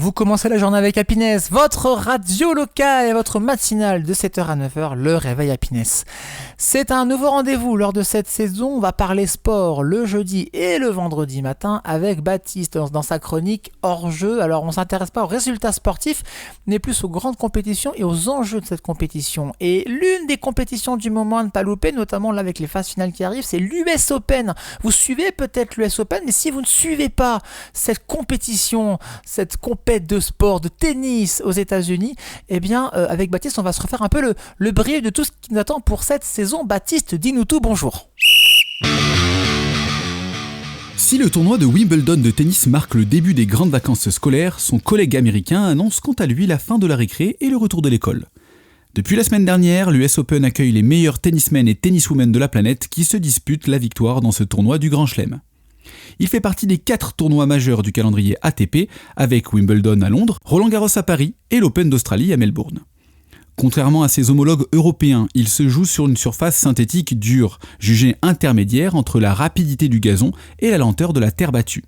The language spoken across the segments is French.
Vous commencez la journée avec Happiness, votre radio locale et votre matinale de 7h à 9h, le réveil Happiness. C'est un nouveau rendez-vous lors de cette saison. On va parler sport le jeudi et le vendredi matin avec Baptiste dans sa chronique hors jeu. Alors on ne s'intéresse pas aux résultats sportifs, mais plus aux grandes compétitions et aux enjeux de cette compétition. Et l'une des compétitions du moment à ne pas louper, notamment là avec les phases finales qui arrivent, c'est l'US Open. Vous suivez peut-être l'US Open, mais si vous ne suivez pas cette compétition, cette compète de sport, de tennis aux États-Unis, eh bien avec Baptiste on va se refaire un peu le brief de tout ce qui nous attend pour cette saison. Baptiste, dis-nous tout, bonjour. Si le tournoi de Wimbledon de tennis marque le début des grandes vacances scolaires, son collègue américain annonce quant à lui la fin de la récré et le retour de l'école. Depuis la semaine dernière, l'US Open accueille les meilleurs tennismen et tenniswomen de la planète qui se disputent la victoire dans ce tournoi du Grand Chelem. Il fait partie des 4 tournois majeurs du calendrier ATP, avec Wimbledon à Londres, Roland-Garros à Paris et l'Open d'Australie à Melbourne. Contrairement à ses homologues européens, il se joue sur une surface synthétique dure, jugée intermédiaire entre la rapidité du gazon et la lenteur de la terre battue.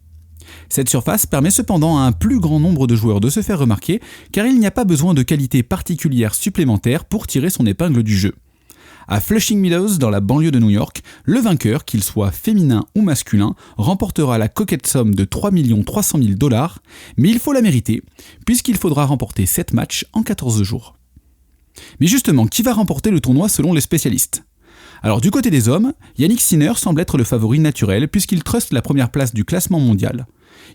Cette surface permet cependant à un plus grand nombre de joueurs de se faire remarquer, car il n'y a pas besoin de qualités particulières supplémentaires pour tirer son épingle du jeu. À Flushing Meadows, dans la banlieue de New York, le vainqueur, qu'il soit féminin ou masculin, remportera la coquette somme de 3 300 000 $, mais il faut la mériter, puisqu'il faudra remporter 7 matchs en 14 jours. Mais justement, qui va remporter le tournoi selon les spécialistes ? Alors du côté des hommes, Yannick Sinner semble être le favori naturel puisqu'il truste la première place du classement mondial.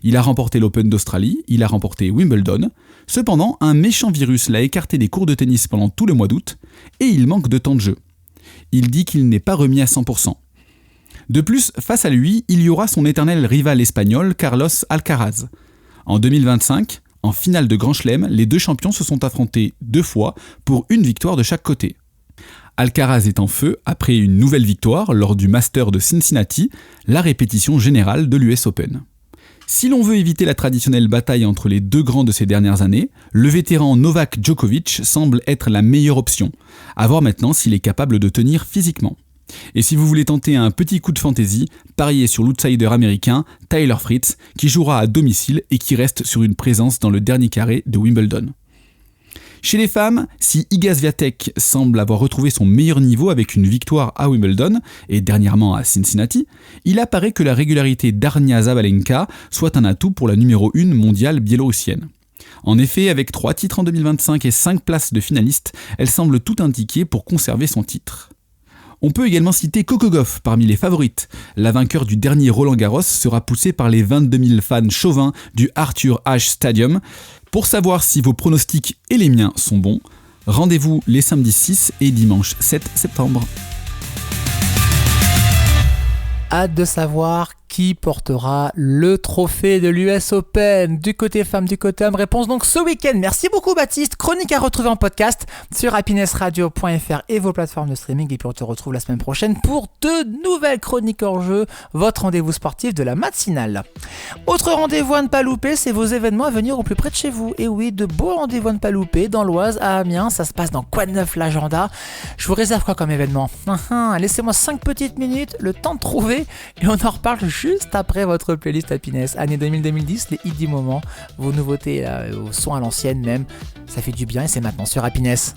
Il a remporté l'Open d'Australie, il a remporté Wimbledon. Cependant, un méchant virus l'a écarté des cours de tennis pendant tout le mois d'août et il manque de temps de jeu. Il dit qu'il n'est pas remis à 100%. De plus, face à lui, il y aura son éternel rival espagnol Carlos Alcaraz. En 2025, en finale de Grand Chelem, les deux champions se sont affrontés 2 fois pour une victoire de chaque côté. Alcaraz est en feu après une nouvelle victoire lors du Master de Cincinnati, la répétition générale de l'US Open. Si l'on veut éviter la traditionnelle bataille entre les deux grands de ces dernières années, le vétéran Novak Djokovic semble être la meilleure option, à voir maintenant s'il est capable de tenir physiquement. Et si vous voulez tenter un petit coup de fantaisie, pariez sur l'outsider américain Taylor Fritz, qui jouera à domicile et qui reste sur une présence dans le dernier carré de Wimbledon. Chez les femmes, si Iga Swiatek semble avoir retrouvé son meilleur niveau avec une victoire à Wimbledon et dernièrement à Cincinnati, il apparaît que la régularité d'Arnia Zabalenka soit un atout pour la numéro 1 mondiale biélorussienne. En effet, avec 3 titres en 2025 et 5 places de finaliste, elle semble tout indiquer pour conserver son titre. On peut également citer Coco Gauff parmi les favorites. La vainqueur du dernier Roland-Garros sera poussée par les 22 000 fans chauvins du Arthur Ashe Stadium. Pour savoir si vos pronostics et les miens sont bons, rendez-vous les samedis 6 et dimanche 7 septembre. Hâte de savoir qui portera le trophée de l'US Open du côté femme, du côté homme. Réponse donc ce week-end. Merci beaucoup Baptiste. Chronique à retrouver en podcast sur happinessradio.fr et vos plateformes de streaming. Et puis on te retrouve la semaine prochaine pour de nouvelles chroniques hors jeu, votre rendez-vous sportif de la matinale. Autre rendez-vous à ne pas louper, c'est vos événements à venir au plus près de chez vous. Et oui, de beaux rendez-vous à ne pas louper dans l'Oise, à Amiens. Ça se passe dans Quoi de neuf l'agenda. Je vous réserve quoi comme événement ? Laissez-moi 5 petites minutes, le temps de trouver et on en reparle juste après votre playlist Happiness. Année 2000-2010, les hits du moment, vos nouveautés, vos sons à l'ancienne même, ça fait du bien et c'est maintenant sur Happiness.